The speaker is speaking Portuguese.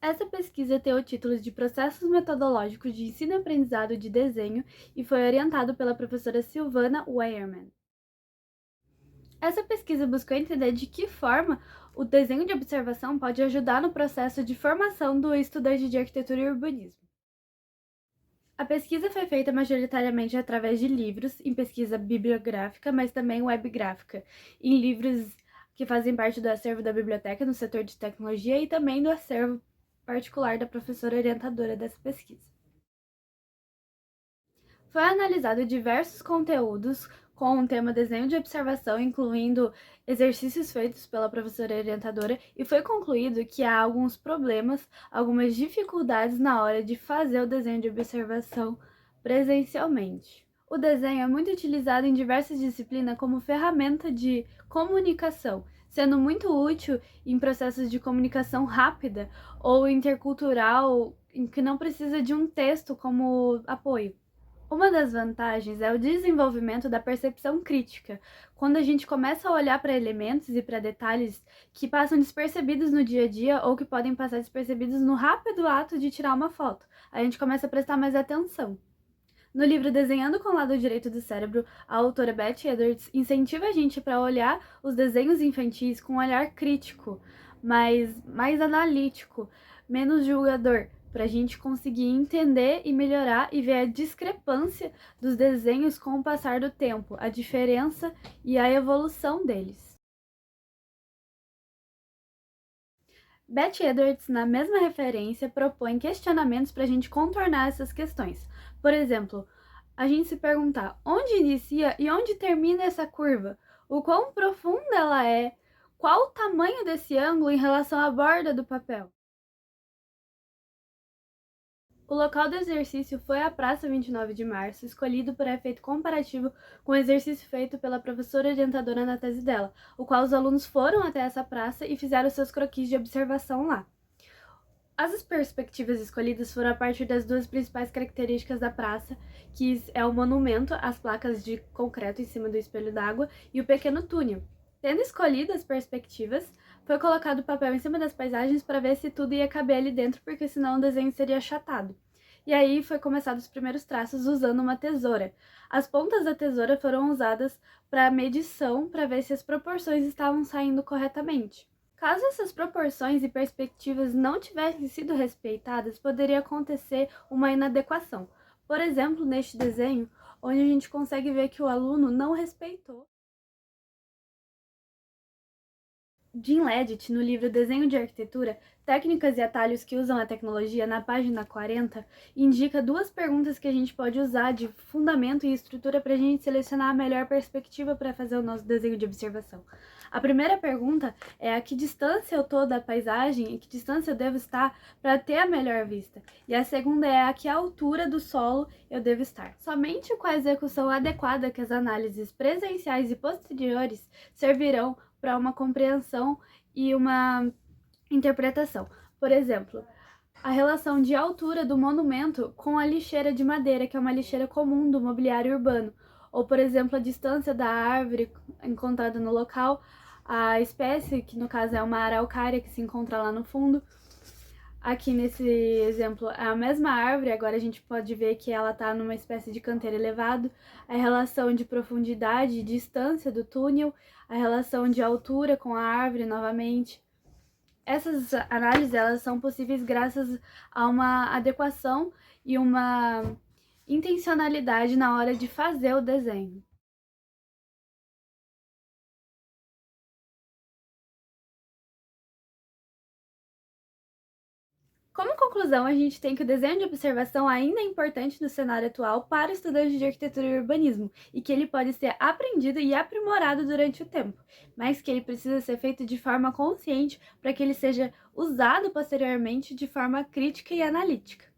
Essa pesquisa tem o título de Processos Metodológicos de Ensino e Aprendizado de Desenho e foi orientado pela professora Silvana Weierman. Essa pesquisa buscou entender de que forma o desenho de observação pode ajudar no processo de formação do estudante de arquitetura e urbanismo. A pesquisa foi feita majoritariamente através de livros, em pesquisa bibliográfica, mas também webgráfica, em livros que fazem parte do acervo da biblioteca no setor de tecnologia e também do acervo particular da professora orientadora dessa pesquisa. Foi analisado diversos conteúdos com o tema desenho de observação, incluindo exercícios feitos pela professora orientadora, e foi concluído que há alguns problemas, algumas dificuldades na hora de fazer o desenho de observação presencialmente. O desenho é muito utilizado em diversas disciplinas como ferramenta de comunicação, sendo muito útil em processos de comunicação rápida ou intercultural, em que não precisa de um texto como apoio. Uma das vantagens é o desenvolvimento da percepção crítica, quando a gente começa a olhar para elementos e para detalhes que passam despercebidos no dia a dia ou que podem passar despercebidos no rápido ato de tirar uma foto. A gente começa a prestar mais atenção. No livro Desenhando com o Lado Direito do Cérebro, a autora Beth Edwards incentiva a gente para olhar os desenhos infantis com um olhar crítico, mais analítico, menos julgador, para a gente conseguir entender e melhorar e ver a discrepância dos desenhos com o passar do tempo, a diferença e a evolução deles. Beth Edwards, na mesma referência, propõe questionamentos para a gente contornar essas questões. Por exemplo, a gente se perguntar onde inicia e onde termina essa curva, o quão profunda ela é, qual o tamanho desse ângulo em relação à borda do papel. O local do exercício foi a Praça 29 de Março, escolhido por efeito comparativo com o exercício feito pela professora orientadora na tese dela, o qual os alunos foram até essa praça e fizeram seus croquis de observação lá. As perspectivas escolhidas foram a partir das duas principais características da praça, que é o monumento, as placas de concreto em cima do espelho d'água e o pequeno túnel. Tendo escolhido as perspectivas, foi colocado papel em cima das paisagens para ver se tudo ia caber ali dentro, porque senão o desenho seria achatado. E aí foi começado os primeiros traços usando uma tesoura. As pontas da tesoura foram usadas para medição, para ver se as proporções estavam saindo corretamente. Caso essas proporções e perspectivas não tivessem sido respeitadas, poderia acontecer uma inadequação. Por exemplo, neste desenho, onde a gente consegue ver que o aluno não respeitou. Jim Leggett, no livro Desenho de Arquitetura, Técnicas e Atalhos que Usam a Tecnologia, na página 40, indica duas perguntas que a gente pode usar de fundamento e estrutura para a gente selecionar a melhor perspectiva para fazer o nosso desenho de observação. A primeira pergunta é a que distância eu estou da paisagem e que distância eu devo estar para ter a melhor vista. E a segunda é a que altura do solo eu devo estar. Somente com a execução adequada que as análises presenciais e posteriores servirão para uma compreensão e uma interpretação. Por exemplo, a relação de altura do monumento com a lixeira de madeira, que é uma lixeira comum do mobiliário urbano, ou, por exemplo, a distância da árvore encontrada no local, a espécie, que no caso é uma araucária que se encontra lá no fundo. Aqui nesse exemplo é a mesma árvore, agora a gente pode ver que ela está numa espécie de canteiro elevado, a relação de profundidade e distância do túnel, a relação de altura com a árvore novamente. Essas análises elas são possíveis graças a uma adequação e uma intencionalidade na hora de fazer o desenho. Como conclusão, a gente tem que o desenho de observação ainda é importante no cenário atual para estudantes de arquitetura e urbanismo, e que ele pode ser aprendido e aprimorado durante o tempo, mas que ele precisa ser feito de forma consciente para que ele seja usado posteriormente de forma crítica e analítica.